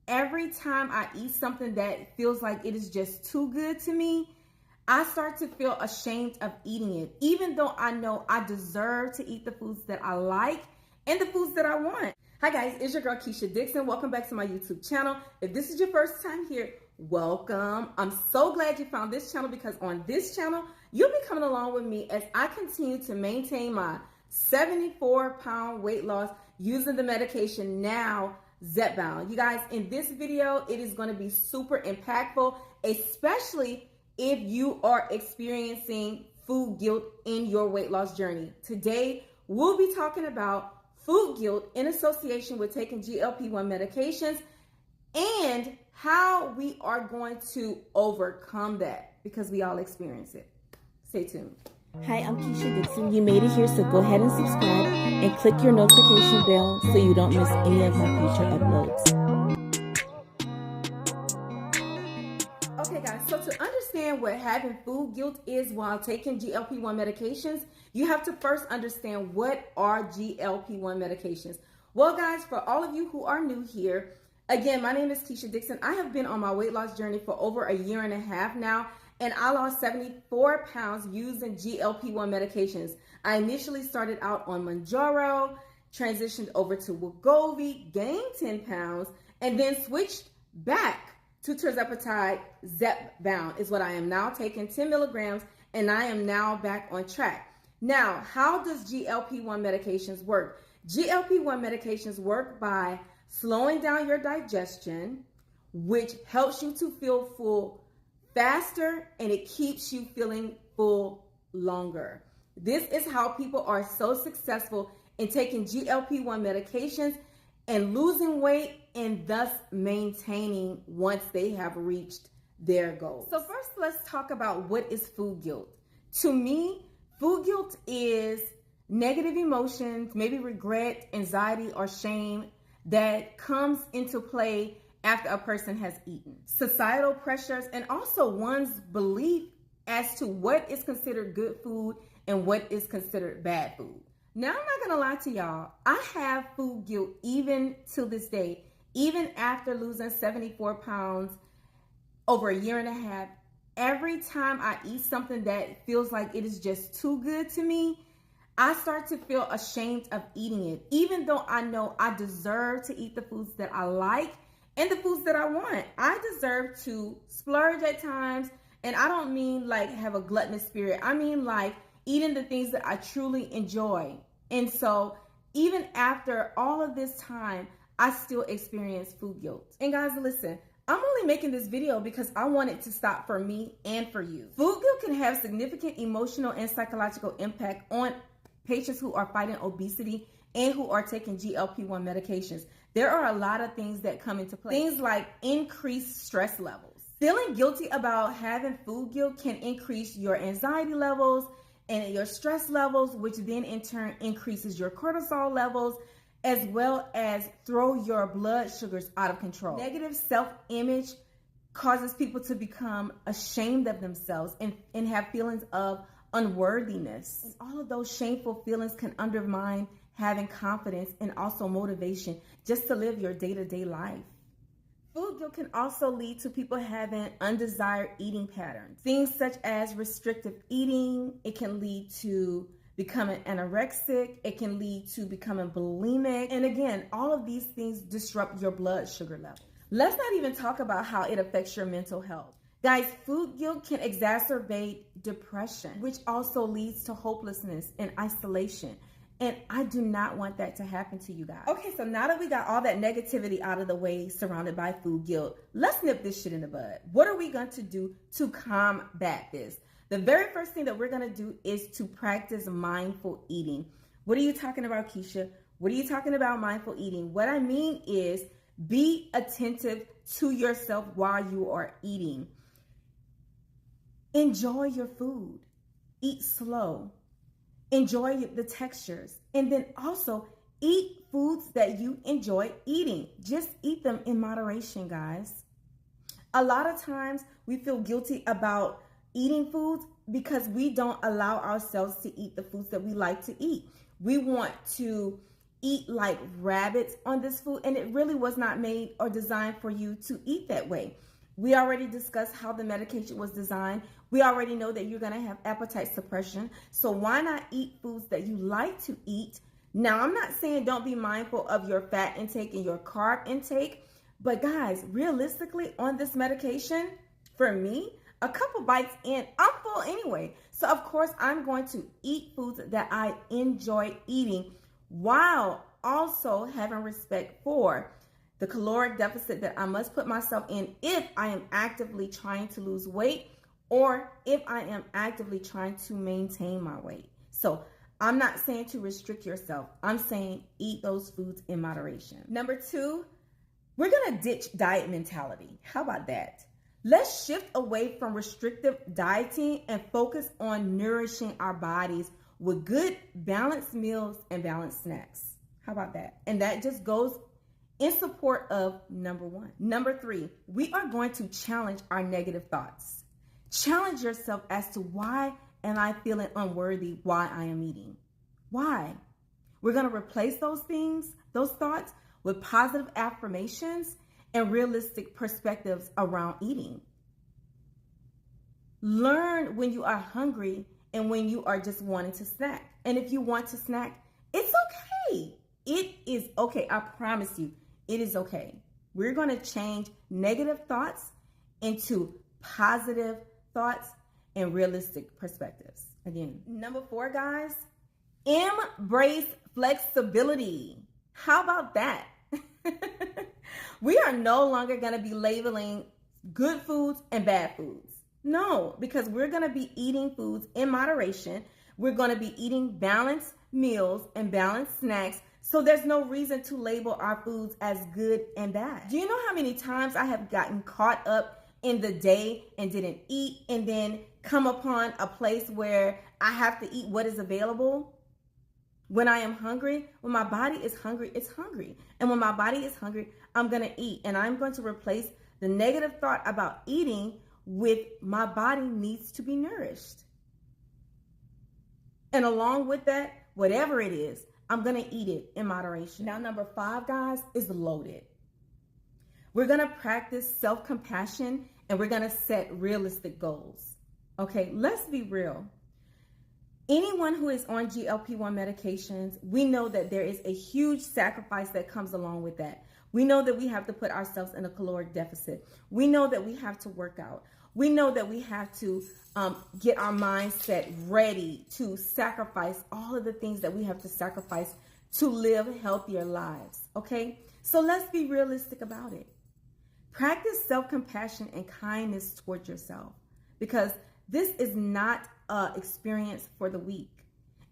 every time I eat something that feels like it is just too good to me, I start to feel ashamed of eating it, even though I know I deserve to eat the foods that I like and the foods that I want. Hi guys, it's your girl Keisha Dixon. Welcome back to my YouTube channel. If this is your first time here, welcome. I'm so glad you found this channel because on this channel, you'll be coming along with me as I continue to maintain my 74-pound weight loss using the medication now, Zepbound. You guys, in this video, it is going to be super impactful, especially if you are experiencing food guilt in your weight loss journey. Today, we'll be talking about food guilt in association with taking GLP-1 medications and how we are going to overcome that because we all experience it. Stay tuned. Hi, I'm Keisha Dixon. You made it here, so go ahead and subscribe and click your notification bell so you don't miss any of my future uploads. Okay guys, so to understand what having food guilt is while taking GLP-1 medications, you have to first understand what are GLP-1 medications. Well guys, for all of you who are new here, again, my name is Keisha Dixon. I have been on my weight loss journey for over a year and a half now, and I lost 74 pounds using GLP-1 medications. I initially started out on MOUNJARO, transitioned over to WEGOVY, gained 10 pounds, and then switched back to TIRZEPATIDE. Zepbound is what I am now taking, 10 milligrams, and I am now back on track. Now, how does GLP-1 medications work? GLP-1 medications work by slowing down your digestion, which helps you to feel full faster, and it keeps you feeling full longer. This is how people are so successful in taking GLP-1 medications and losing weight and thus maintaining once they have reached their goals. So first, let's talk about what is food guilt. To me, food guilt is negative emotions, maybe regret, anxiety, or shame that comes into play after a person has eaten. Societal pressures and also one's belief as to what is considered good food and what is considered bad food. Now, I'm not gonna lie to y'all, I have food guilt even to this day, even after losing 74 pounds over a year and a half. Every time I eat something that feels like it is just too good to me, I start to feel ashamed of eating it, even though I know I deserve to eat the foods that I like and the foods that I want. I deserve to splurge at times, and I don't mean like have a gluttonous spirit. I mean like eating the things that I truly enjoy. And so even after all of this time, I still experience food guilt. And guys, listen, I'm only making this video because I want it to stop for me and for you. Food guilt can have significant emotional and psychological impact on patients who are fighting obesity and who are taking GLP-1 medications. There are a lot of things that come into play. Things like increased stress levels. Feeling guilty about having food guilt can increase your anxiety levels and your stress levels, which then in turn increases your cortisol levels, as well as throw your blood sugars out of control. Negative self-image causes people to become ashamed of themselves and have feelings of unworthiness. And all of those shameful feelings can undermine having confidence and also motivation just to live your day-to-day life. Food guilt can also lead to people having undesired eating patterns. Things such as restrictive eating. It can lead to becoming anorexic. It can lead to becoming bulimic. And again, all of these things disrupt your blood sugar level. Let's not even talk about how it affects your mental health. Guys, food guilt can exacerbate depression, which also leads to hopelessness and isolation. And I do not want that to happen to you guys. Okay, so now that we got all that negativity out of the way surrounded by food guilt, let's nip this shit in the bud. What are we going to do to combat this? The very first thing that we're going to do is to practice mindful eating. What are you talking about, Keisha? What are you talking about mindful eating? What I mean is be attentive to yourself while you are eating. Enjoy your food. Eat slow. Enjoy the textures, and then also eat foods that you enjoy eating. Just eat them in moderation, guys. A lot of times we feel guilty about eating foods because we don't allow ourselves to eat the foods that we like to eat. We want to eat like rabbits on this food, and it really was not made or designed for you to eat that way. We already discussed how the medication was designed. We already know that you're going to have appetite suppression. So why not eat foods that you like to eat? Now, I'm not saying don't be mindful of your fat intake and your carb intake, but guys, realistically on this medication, for me, a couple bites in, I'm full anyway. So of course, I'm going to eat foods that I enjoy eating while also having respect for the caloric deficit that I must put myself in if I am actively trying to lose weight or if I am actively trying to maintain my weight. So I'm not saying to restrict yourself. I'm saying eat those foods in moderation. Number 2, we're going to ditch diet mentality. How about that? Let's shift away from restrictive dieting and focus on nourishing our bodies with good balanced meals and balanced snacks. How about that? And that just goes in support of number 1. Number 3, we are going to challenge our negative thoughts. Challenge yourself as to why am I feeling unworthy while I am eating? Why? We're going to replace those things, those thoughts, with positive affirmations and realistic perspectives around eating. Learn when you are hungry and when you are just wanting to snack. And if you want to snack, it's okay. It is okay. I promise you, it is okay. We're going to change negative thoughts into positive thoughts and realistic perspectives. Again, number 4, guys, embrace flexibility. How about that? We are no longer going to be labeling good foods and bad foods. No, because we're going to be eating foods in moderation. We're going to be eating balanced meals and balanced snacks. So there's no reason to label our foods as good and bad. Do you know how many times I have gotten caught up in the day and didn't eat and then come upon a place where I have to eat what is available? When I am hungry, when my body is hungry, it's hungry. And when my body is hungry, I'm going to eat. And I'm going to replace the negative thought about eating with my body needs to be nourished. And along with that, whatever it is, I'm going to eat it in moderation. Now, number 5, guys, is loaded. We're going to practice self-compassion and we're going to set realistic goals. Okay, let's be real. Anyone who is on GLP-1 medications, we know that there is a huge sacrifice that comes along with that. We know that we have to put ourselves in a caloric deficit. We know that we have to work out. We know that we have to get our mindset ready to sacrifice all of the things that we have to sacrifice to live healthier lives, okay? So let's be realistic about it. Practice self-compassion and kindness towards yourself because this is not an experience for the weak.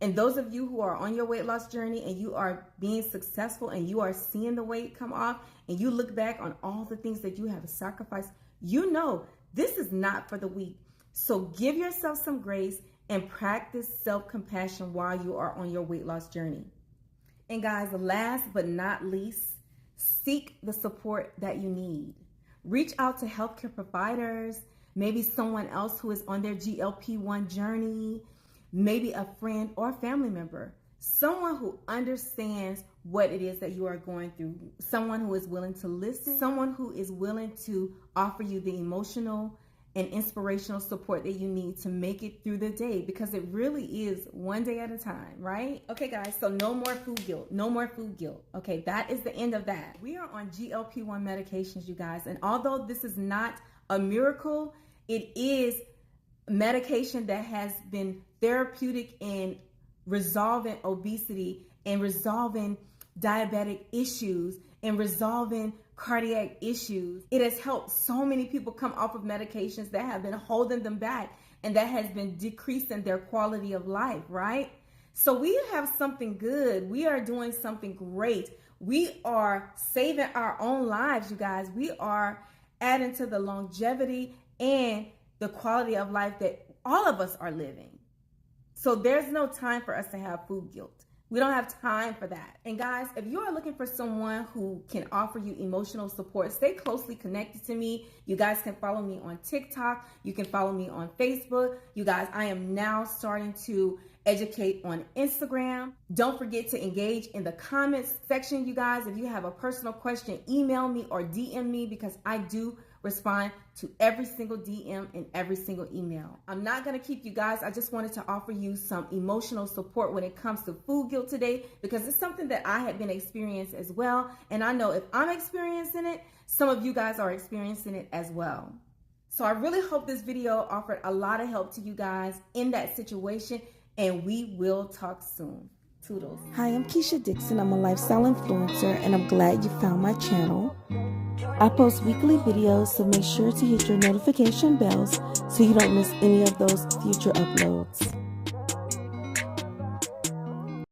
And those of you who are on your weight loss journey and you are being successful and you are seeing the weight come off and you look back on all the things that you have sacrificed, you know this is not for the weak. So give yourself some grace and practice self-compassion while you are on your weight loss journey. And guys, last but not least, seek the support that you need. Reach out to healthcare providers, maybe someone else who is on their GLP-1 journey, maybe a friend or family member, someone who understands what it is that you are going through, someone who is willing to listen, someone who is willing to offer you the emotional and inspirational support that you need to make it through the day, because it really is one day at a time, right? Okay, guys, so no more food guilt. No more food guilt. Okay, that is the end of that. We are on GLP-1 medications, you guys, and although this is not a miracle, it is medication that has been therapeutic in resolving obesity and resolving diabetic issues and resolving cardiac issues. It has helped so many people come off of medications that have been holding them back and that has been decreasing their quality of life, right? So we have something good. We are doing something great. We are saving our own lives, you guys. We are adding to the longevity and the quality of life that all of us are living. So there's no time for us to have food guilt. We don't have time for that. And guys, if you are looking for someone who can offer you emotional support, stay closely connected to me. You guys can follow me on TikTok. You can follow me on Facebook. You guys, I am now starting to educate on Instagram. Don't forget to engage in the comments section, you guys. If you have a personal question, email me or DM me, because I do respond to every single DM and every single email. I'm not going to keep you guys. I just wanted to offer you some emotional support when it comes to food guilt today, because it's something that I have been experiencing as well. And I know if I'm experiencing it, some of you guys are experiencing it as well. So I really hope this video offered a lot of help to you guys in that situation, and we will talk soon. Toodles. Hi, I'm Keisha Dixon. I'm a lifestyle influencer, and I'm glad you found my channel. I post weekly videos, so make sure to hit your notification bells so you don't miss any of those future uploads.